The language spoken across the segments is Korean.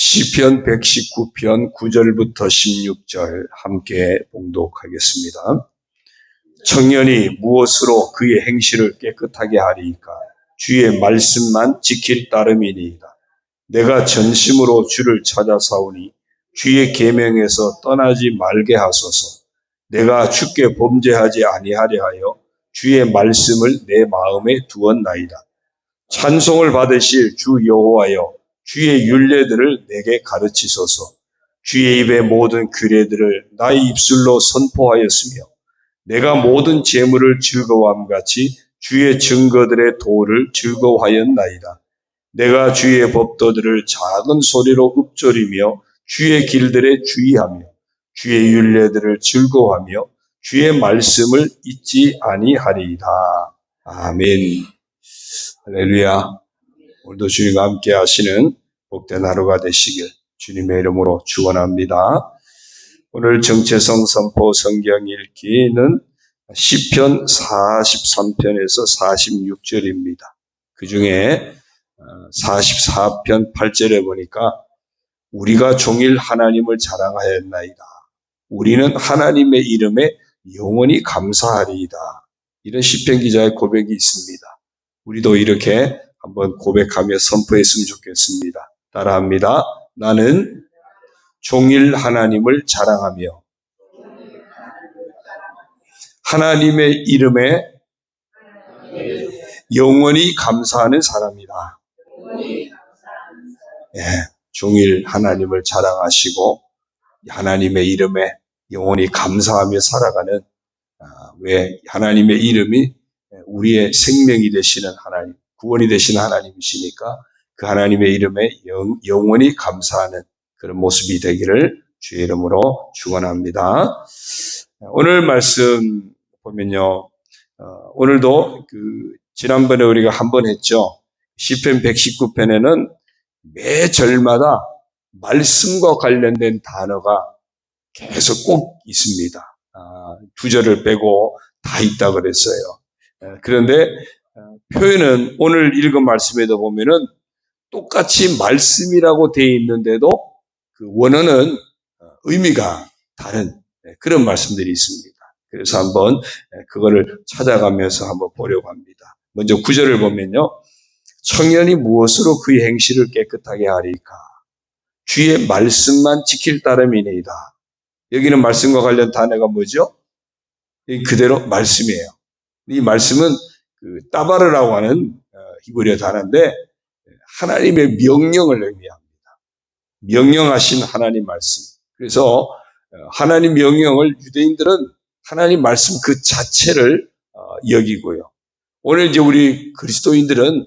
시편 119편 9절부터 16절 함께 봉독하겠습니다. 청년이 무엇으로 그의 행실을 깨끗하게 하리이까? 주의 말씀만 지킬 따름이니이다. 내가 전심으로 주를 찾아 사오니 주의 계명에서 떠나지 말게 하소서. 내가 주께 범죄하지 아니하려 하여 주의 말씀을 내 마음에 두었나이다. 찬송을 받으실 주 여호와여, 주의 율례들을 내게 가르치소서. 주의 입의 모든 규례들을 나의 입술로 선포하였으며 내가 모든 재물을 즐거워함 같이 주의 증거들의 도를 즐거워하였나이다. 내가 주의 법도들을 작은 소리로 읊조리며 주의 길들에 주의하며 주의 율례들을 즐거워하며 주의 말씀을 잊지 아니하리이다. 아멘. 할렐루야. 오늘도 주님과 함께 하시는 복된 하루가 되시길 주님의 이름으로 축원합니다. 오늘 정체성 선포 성경 읽기는 시편 43편에서 46절입니다. 그 중에 44편 8절에 보니까 우리가 종일 하나님을 자랑하였나이다. 우리는 하나님의 이름에 영원히 감사하리이다. 이런 시편 기자의 고백이 있습니다. 우리도 이렇게 한번 고백하며 선포했으면 좋겠습니다. 따라합니다. 나는 종일 하나님을 자랑하며 하나님의 이름에 영원히 감사하는 사람이다. 예, 종일 하나님을 자랑하시고 하나님의 이름에 영원히 감사하며 살아가는 왜 하나님의 이름이 우리의 생명이 되시는 하나님, 구원이 되시는 하나님이시니까 그 하나님의 이름에 영원히 감사하는 그런 모습이 되기를 주의 이름으로 축원합니다. 오늘 말씀 보면요, 오늘도 지난번에 우리가 한번 했죠. 시편 119편에는 매 절마다 말씀과 관련된 단어가 계속 꼭 있습니다. 두 절을 빼고 다 있다 그랬어요. 그런데 표현은 오늘 읽은 말씀에도 보면은 똑같이 말씀이라고 되어 있는데도 그 원어는 의미가 다른 그런 말씀들이 있습니다. 그래서 한번 그거를 찾아가면서 한번 보려고 합니다. 먼저 9절을 보면요. 청년이 무엇으로 그의 행실을 깨끗하게 하리까? 주의 말씀만 지킬 따름이니이다. 여기는 말씀과 관련 단어가 뭐죠? 그대로 말씀이에요. 이 말씀은 따바르라고 하는 히브리어 단어인데 하나님의 명령을 의미합니다. 명령하신 하나님 말씀. 그래서 하나님 명령을 유대인들은 하나님 말씀 그 자체를 여기고요. 오늘 이제 우리 그리스도인들은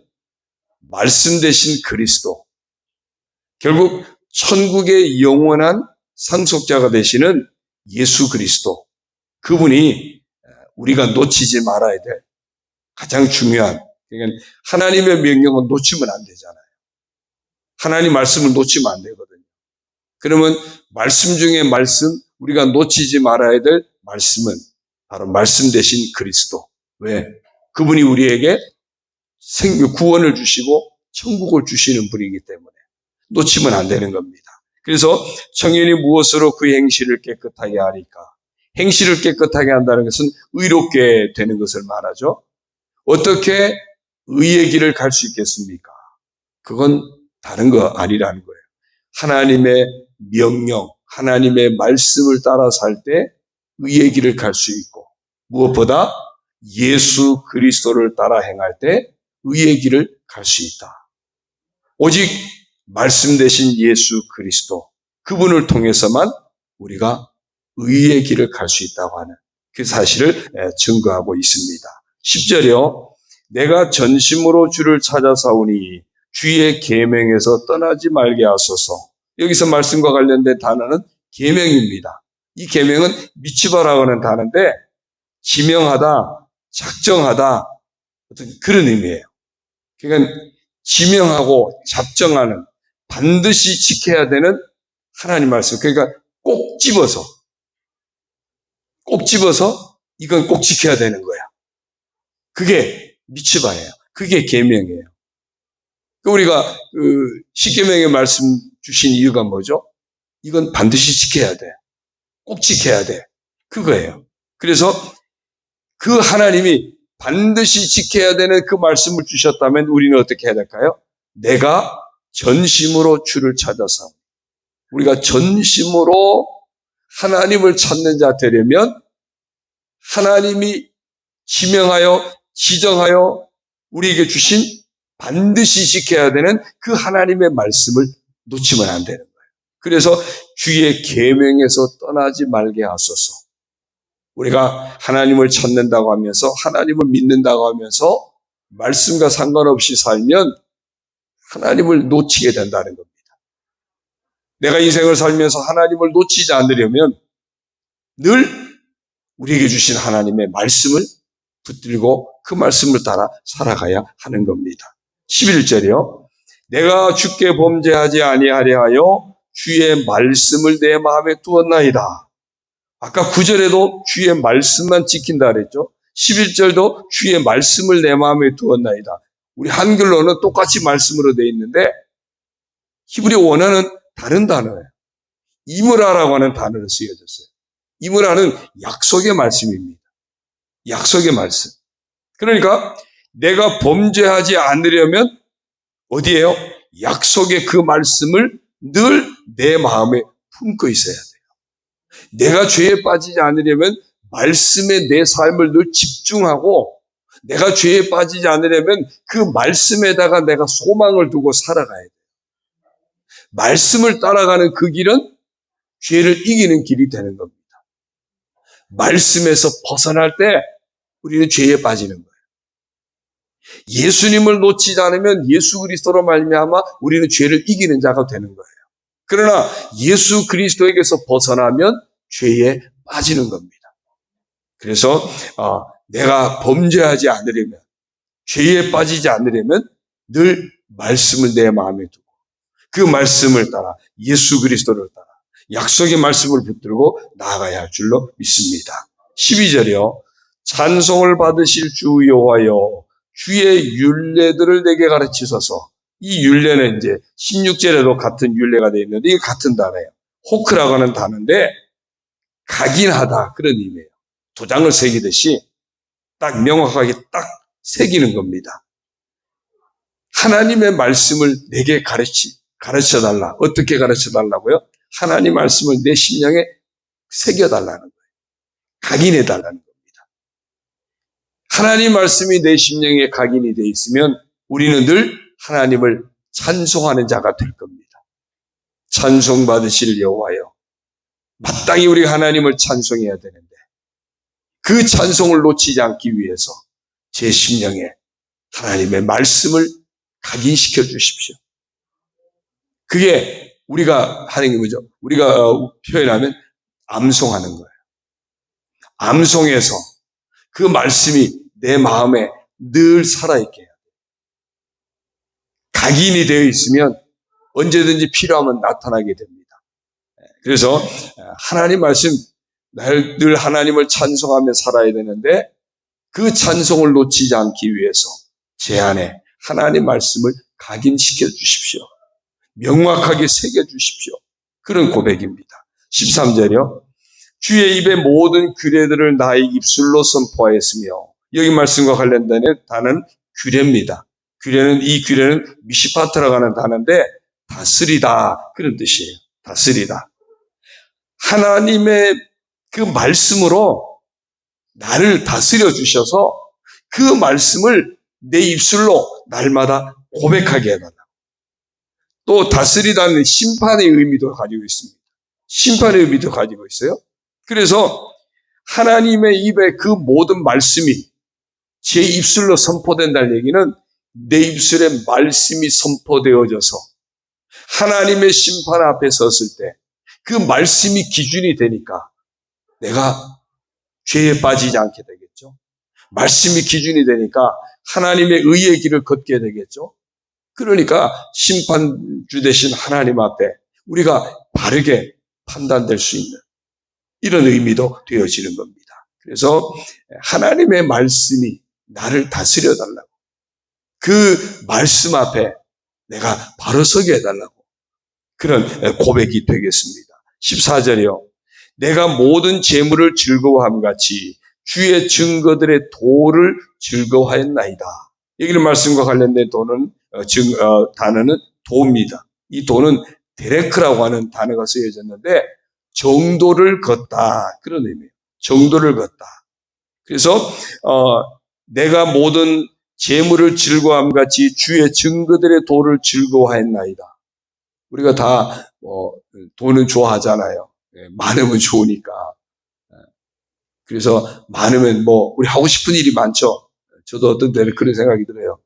말씀 대신 그리스도. 결국 천국의 영원한 상속자가 되시는 예수 그리스도. 그분이 우리가 놓치지 말아야 될 가장 중요한, 그러니까 하나님의 명령은 놓치면 안 되잖아요. 하나님 말씀을 놓치면 안 되거든요. 그러면 말씀 중에 말씀, 우리가 놓치지 말아야 될 말씀은 바로 말씀 대신 그리스도. 왜? 그분이 우리에게 구원을 주시고 천국을 주시는 분이기 때문에 놓치면 안 되는 겁니다. 그래서 청년이 무엇으로 그의 행실을 깨끗하게 하리까? 행실을 깨끗하게 한다는 것은 의롭게 되는 것을 말하죠. 어떻게 의의 길을 갈 수 있겠습니까? 그건 다른 거 아니라는 거예요. 하나님의 명령, 하나님의 말씀을 따라 살 때 의의 길을 갈 수 있고, 무엇보다 예수 그리스도를 따라 행할 때 의의 길을 갈 수 있다. 오직 말씀 대신 예수 그리스도, 그분을 통해서만 우리가 의의 길을 갈 수 있다고 하는 그 사실을 증거하고 있습니다. 10절이요. 내가 전심으로 주를 찾아 사오니 주의 계명에서 떠나지 말게 하소서. 여기서 말씀과 관련된 단어는 계명입니다. 이 계명은 미츠바라고 하는 단어인데 지명하다, 작정하다 어떤 그런 의미예요. 그러니까 지명하고 작정하는 반드시 지켜야 되는 하나님 말씀. 그러니까 꼭 집어서 이건 꼭 지켜야 되는 거야. 그게 미츠바예요. 그게 계명이에요. 우리가 십계명의 말씀 주신 이유가 뭐죠? 이건 반드시 지켜야 돼. 꼭 지켜야 돼. 그거예요. 그래서 그 하나님이 반드시 지켜야 되는 그 말씀을 주셨다면 우리는 어떻게 해야 될까요? 내가 전심으로 주를 찾아서, 우리가 전심으로 하나님을 찾는 자 되려면 하나님이 지명하여 지정하여 우리에게 주신 반드시 지켜야 되는 그 하나님의 말씀을 놓치면 안 되는 거예요. 그래서 주의 계명에서 떠나지 말게 하소서. 우리가 하나님을 찾는다고 하면서 하나님을 믿는다고 하면서 말씀과 상관없이 살면 하나님을 놓치게 된다는 겁니다. 내가 인생을 살면서 하나님을 놓치지 않으려면 늘 우리에게 주신 하나님의 말씀을 붙들고 그 말씀을 따라 살아가야 하는 겁니다. 11절이요. 내가 주께 범죄하지 아니하려 하여 주의 말씀을 내 마음에 두었나이다. 아까 9절에도 주의 말씀만 지킨다 그랬죠. 11절도 주의 말씀을 내 마음에 두었나이다. 우리 한글로는 똑같이 말씀으로 되어 있는데 히브리 원어는 다른 단어예요. 이므라라고 하는 단어를 쓰여졌어요. 이므라는 약속의 말씀입니다. 약속의 말씀. 그러니까 내가 범죄하지 않으려면 어디에요? 약속의 그 말씀을 늘 내 마음에 품고 있어야 돼요. 내가 죄에 빠지지 않으려면 말씀에 내 삶을 늘 집중하고, 내가 죄에 빠지지 않으려면 그 말씀에다가 내가 소망을 두고 살아가야 돼요. 말씀을 따라가는 그 길은 죄를 이기는 길이 되는 겁니다. 말씀에서 벗어날 때 우리는 죄에 빠지는 거예요. 예수님을 놓치지 않으면 예수 그리스도로 말미암아 우리는 죄를 이기는 자가 되는 거예요. 그러나 예수 그리스도에게서 벗어나면 죄에 빠지는 겁니다. 그래서 내가 범죄하지 않으려면, 죄에 빠지지 않으려면 늘 말씀을 내 마음에 두고 그 말씀을 따라 예수 그리스도를 따라 약속의 말씀을 붙들고 나아가야 할 줄로 믿습니다. 12절이요. 찬송을 받으실 주 여호와여 주의 율례들을 내게 가르치소서. 이 율례는 이제 16절에도 같은 율례가 되어 있는데 이게 같은 단어예요. 호크라고 하는 단어인데 각인하다 그런 의미예요. 도장을 새기듯이 딱 명확하게 딱 새기는 겁니다. 하나님의 말씀을 내게 가르쳐달라. 어떻게 가르쳐달라고요? 하나님 말씀을 내 심령에 새겨달라는 거예요. 각인해달라는 겁니다. 하나님 말씀이 내 심령에 각인이 되어 있으면 우리는 늘 하나님을 찬송하는 자가 될 겁니다. 찬송받으실 여호와여. 마땅히 우리가 하나님을 찬송해야 되는데 그 찬송을 놓치지 않기 위해서 제 심령에 하나님의 말씀을 각인시켜 주십시오. 그게 우리가 하는 게 뭐죠? 우리가 표현하면 암송하는 거예요. 암송해서 그 말씀이 내 마음에 늘 살아있게 해요. 각인이 되어 있으면 언제든지 필요하면 나타나게 됩니다. 그래서 하나님 말씀, 늘 하나님을 찬송하며 살아야 되는데 그 찬송을 놓치지 않기 위해서 제 안에 하나님 말씀을 각인시켜 주십시오. 명확하게 새겨 주십시오. 그런 고백입니다. 13절이요. 주의 입의 모든 규례들을 나의 입술로 선포하였으며, 여기 말씀과 관련된 단어는 규례입니다. 이 규례는 미시파트라고 하는 단어인데 다스리다 그런 뜻이에요. 다스리다. 하나님의 그 말씀으로 나를 다스려 주셔서 그 말씀을 내 입술로 날마다 고백하게 해달라. 또 다스리다는 심판의 의미도 가지고 있습니다. 심판의 의미도 가지고 있어요. 그래서 하나님의 입에 그 모든 말씀이 제 입술로 선포된다는 얘기는 내 입술에 말씀이 선포되어져서 하나님의 심판 앞에 섰을 때 그 말씀이 기준이 되니까 내가 죄에 빠지지 않게 되겠죠. 말씀이 기준이 되니까 하나님의 의의 길을 걷게 되겠죠. 그러니까 심판주 되신 하나님 앞에 우리가 바르게 판단될 수 있는 이런 의미도 되어지는 겁니다. 그래서 하나님의 말씀이 나를 다스려 달라고, 그 말씀 앞에 내가 바로 서게 해달라고. 그런 고백이 되겠습니다. 14절이요. 내가 모든 재물을 즐거워함 같이 주의 증거들의 도를 즐거워하였나이다. 여기는 말씀과 관련된 단어는 도입니다. 이 도는 데레크라고 하는 단어가 쓰여졌는데 정도를 걷다, 그런 의미예요. 정도를 걷다. 그래서 내가 모든 재물을 즐거워함 같이 주의 증거들의 도를 즐거워하였나이다. 우리가 다 돈은 좋아하잖아요. 많으면 좋으니까. 그래서 많으면 우리 하고 싶은 일이 많죠. 저도 어떤 때는 그런 생각이 들어요.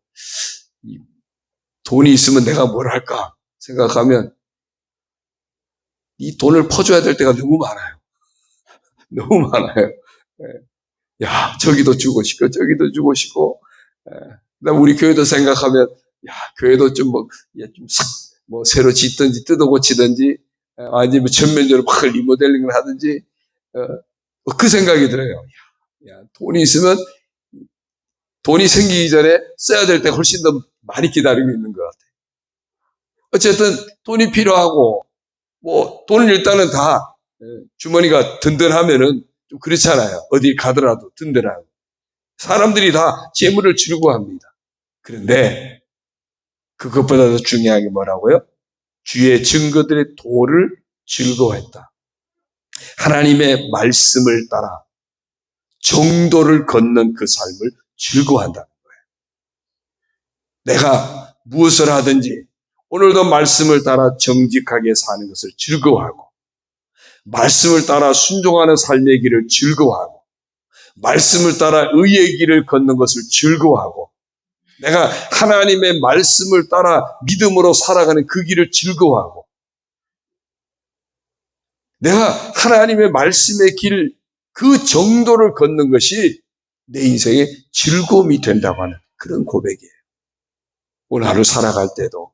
돈이 있으면 내가 뭘 할까 생각하면 이 돈을 퍼줘야 될 때가 너무 많아요. 너무 많아요. 야, 저기도 주고 싶고 저기도 주고 싶고. 그다음 우리 교회도 생각하면 야, 교회도 좀 새로 짓든지 뜯어 고치든지 아니면 전면적으로 막 리모델링을 하든지 그 생각이 들어요. 야, 돈이 있으면 돈이 생기기 전에 써야 될 때 훨씬 더 많이 기다리고 있는 것 같아요. 어쨌든 돈이 필요하고 돈을 일단은 다 주머니가 든든하면은 좀 그렇잖아요. 어디 가더라도 든든하고 사람들이 다 재물을 즐거워합니다. 그런데 그것보다 더 중요한 게 뭐라고요? 주의 증거들의 도를 즐거워했다. 하나님의 말씀을 따라 정도를 걷는 그 삶을 즐거워한다는 거예요. 내가 무엇을 하든지 오늘도 말씀을 따라 정직하게 사는 것을 즐거워하고 말씀을 따라 순종하는 삶의 길을 즐거워하고 말씀을 따라 의의 길을 걷는 것을 즐거워하고 내가 하나님의 말씀을 따라 믿음으로 살아가는 그 길을 즐거워하고 내가 하나님의 말씀의 길, 그 정도를 걷는 것이 내 인생의 즐거움이 된다고 하는 그런 고백이에요. 오늘 하루 살아갈 때도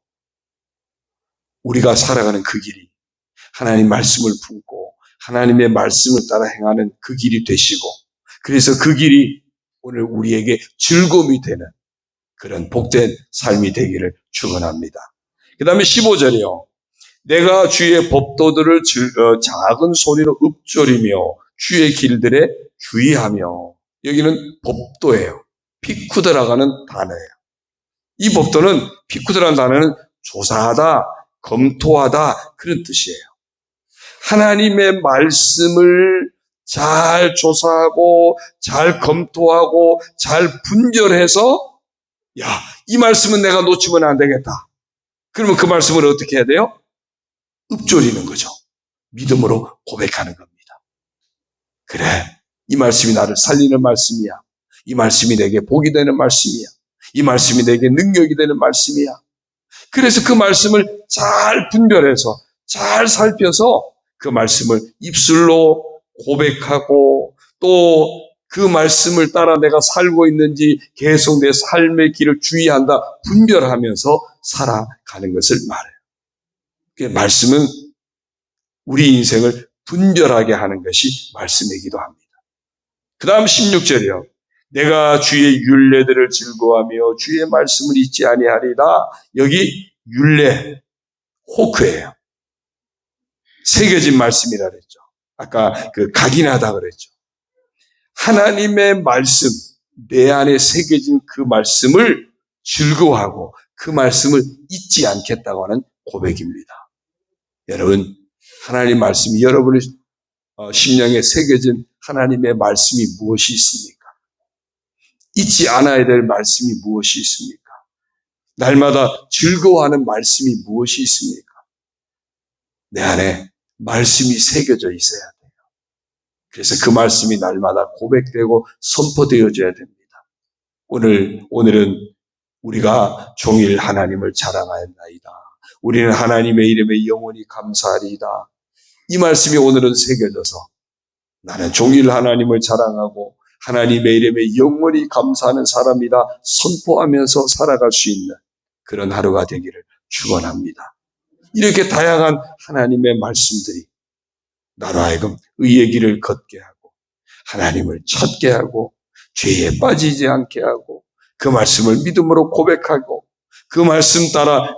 우리가 살아가는 그 길이 하나님 말씀을 품고 하나님의 말씀을 따라 행하는 그 길이 되시고 그래서 그 길이 오늘 우리에게 즐거움이 되는 그런 복된 삶이 되기를 축원합니다. 그 다음에 15절이요. 내가 주의 법도들을 작은 소리로 읊조리며 주의 길들에 주의하며 여기는 법도예요. 피쿠드라고 하는 단어예요. 이 법도는 피쿠드라는 단어는 조사하다, 검토하다 그런 뜻이에요. 하나님의 말씀을 잘 조사하고 잘 검토하고 잘 분별해서 야, 이 말씀은 내가 놓치면 안 되겠다. 그러면 그 말씀을 어떻게 해야 돼요? 읊조리는 거죠. 믿음으로 고백하는 겁니다. 그래, 이 말씀이 나를 살리는 말씀이야. 이 말씀이 내게 복이 되는 말씀이야. 이 말씀이 내게 능력이 되는 말씀이야. 그래서 그 말씀을 잘 분별해서 잘 살펴서 그 말씀을 입술로 고백하고 또 그 말씀을 따라 내가 살고 있는지 계속 내 삶의 길을 주의한다 분별하면서 살아가는 것을 말해요. 말씀은 우리 인생을 분별하게 하는 것이 말씀이기도 합니다. 그 다음 16절이요. 내가 주의 율례들을 즐거워하며 주의 말씀을 잊지 아니하리다. 여기 율례, 호크예요. 새겨진 말씀이라 그랬죠. 아까 각인하다 그랬죠. 하나님의 말씀, 내 안에 새겨진 그 말씀을 즐거워하고 그 말씀을 잊지 않겠다고 하는 고백입니다. 여러분, 하나님 말씀이 여러분의 심령에 새겨진 하나님의 말씀이 무엇이 있습니까? 잊지 않아야 될 말씀이 무엇이 있습니까? 날마다 즐거워하는 말씀이 무엇이 있습니까? 내 안에 말씀이 새겨져 있어야 돼요. 그래서 그 말씀이 날마다 고백되고 선포되어져야 됩니다. 오늘은 우리가 종일 하나님을 자랑하였나이다. 우리는 하나님의 이름에 영원히 감사하리이다. 이 말씀이 오늘은 새겨져서 나는 종일 하나님을 자랑하고 하나님의 이름에 영원히 감사하는 사람이다 선포하면서 살아갈 수 있는 그런 하루가 되기를 축원합니다. 이렇게 다양한 하나님의 말씀들이 나로 하여금 의의 길을 걷게 하고 하나님을 찾게 하고 죄에 빠지지 않게 하고 그 말씀을 믿음으로 고백하고 그 말씀 따라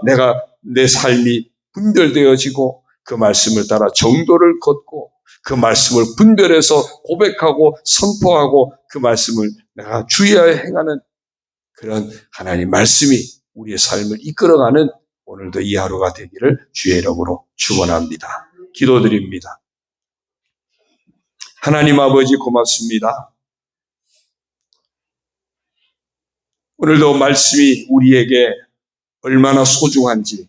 내 삶이 분별되어지고 그 말씀을 따라 정도를 걷고 그 말씀을 분별해서 고백하고 선포하고 그 말씀을 내가 주의하여 행하는 그런 하나님 말씀이 우리의 삶을 이끌어가는 오늘도 이 하루가 되기를 주의 이름으로 축원합니다. 기도드립니다. 하나님 아버지 고맙습니다. 오늘도 말씀이 우리에게 얼마나 소중한지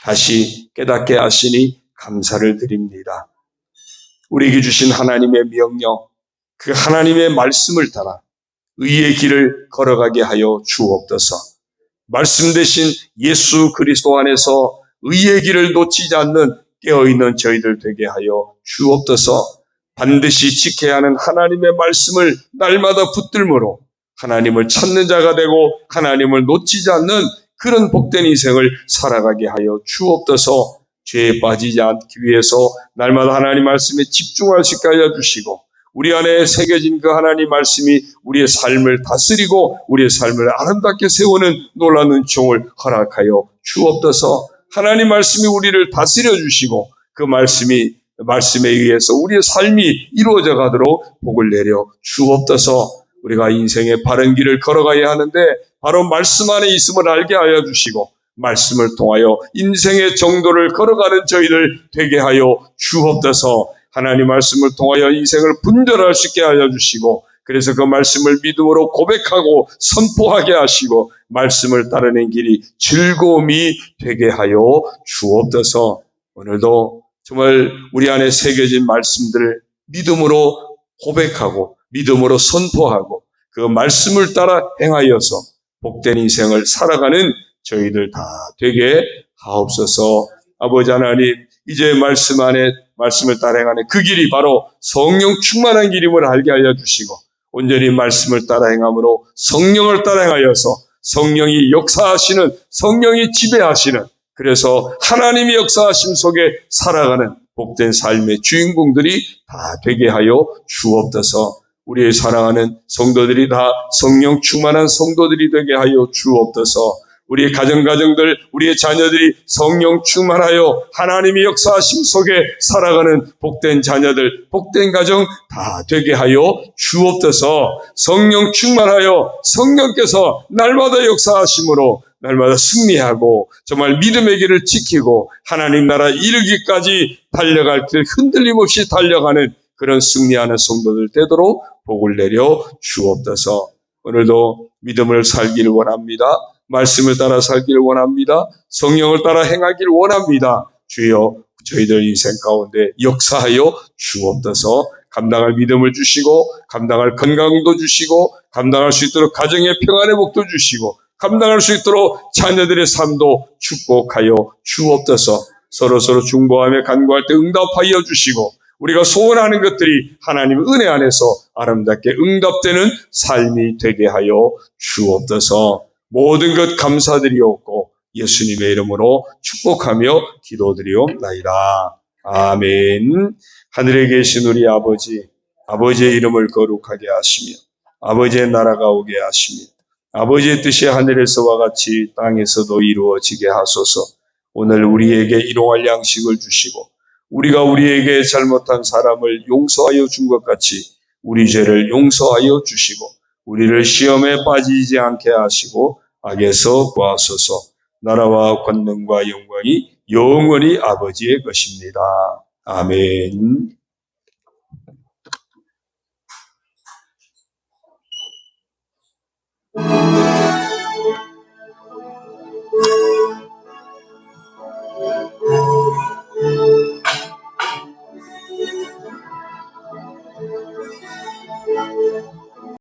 다시 깨닫게 하시니 감사를 드립니다. 우리에게 주신 하나님의 명령, 그 하나님의 말씀을 따라 의의 길을 걸어가게 하여 주옵소서. 말씀 대신 예수 그리스도 안에서 의의 길을 놓치지 않는 깨어있는 저희들 되게 하여 주옵소서. 반드시 지켜야 하는 하나님의 말씀을 날마다 붙들므로 하나님을 찾는 자가 되고 하나님을 놓치지 않는 그런 복된 인생을 살아가게 하여 주옵소서. 죄에 빠지지 않기 위해서 날마다 하나님 말씀에 집중할 수 있게 하여 주시고 우리 안에 새겨진 그 하나님 말씀이 우리의 삶을 다스리고 우리의 삶을 아름답게 세우는 놀라운 은총을 허락하여 주옵소서. 하나님 말씀이 우리를 다스려 주시고 그 말씀에 의해서 우리의 삶이 이루어져 가도록 복을 내려 주옵소서. 우리가 인생의 바른 길을 걸어가야 하는데 바로 말씀 안에 있음을 알게 하여 주시고 말씀을 통하여 인생의 정도를 걸어가는 저희들 되게 하여 주옵소서. 하나님 말씀을 통하여 인생을 분별할 수 있게 하여 주시고 그래서 그 말씀을 믿음으로 고백하고 선포하게 하시고 말씀을 따르는 길이 즐거움이 되게 하여 주옵소서. 오늘도 정말 우리 안에 새겨진 말씀들을 믿음으로 고백하고 믿음으로 선포하고 그 말씀을 따라 행하여서 복된 인생을 살아가는 저희들 다 되게 하옵소서. 아버지 하나님, 이제 말씀을 따라 행하는 그 길이 바로 성령 충만한 길임을 알게 하여 주시고 온전히 말씀을 따라 행함으로 성령을 따라 행하여서 성령이 역사하시는, 성령이 지배하시는, 그래서 하나님의 역사하심 속에 살아가는 복된 삶의 주인공들이 다 되게 하여 주옵소서. 우리의 사랑하는 성도들이 다 성령 충만한 성도들이 되게 하여 주옵소서. 우리의 가정들, 우리의 자녀들이 성령 충만하여 하나님의 역사하심 속에 살아가는 복된 자녀들, 복된 가정 다 되게 하여 주옵소서. 성령 충만하여 성령께서 날마다 역사하심으로 날마다 승리하고 정말 믿음의 길을 지키고 하나님 나라 이르기까지 달려갈 길 흔들림 없이 달려가는 그런 승리하는 성도들 되도록 복을 내려 주옵소서. 오늘도 믿음을 살기를 원합니다. 말씀을 따라 살기를 원합니다. 성령을 따라 행하기를 원합니다. 주여 저희들 인생 가운데 역사하여 주옵소서. 감당할 믿음을 주시고 감당할 건강도 주시고 감당할 수 있도록 가정의 평안의 복도 주시고 감당할 수 있도록 자녀들의 삶도 축복하여 주옵소서. 서로 중보하며 간구할 때 응답하여 주시고 우리가 소원하는 것들이 하나님의 은혜 안에서 아름답게 응답되는 삶이 되게 하여 주옵소서. 모든 것 감사드리옵고 예수님의 이름으로 축복하며 기도드리옵나이다. 아멘. 하늘에 계신 우리 아버지, 아버지의 이름을 거룩하게 하시며 아버지의 나라가 오게 하시며 아버지의 뜻이 하늘에서와 같이 땅에서도 이루어지게 하소서. 오늘 우리에게 일용할 양식을 주시고 우리가 우리에게 잘못한 사람을 용서하여 준 것 같이 우리 죄를 용서하여 주시고 우리를 시험에 빠지지 않게 하시고 악에서 구하소서. 나라와 권능과 영광이 영원히 아버지의 것입니다. 아멘.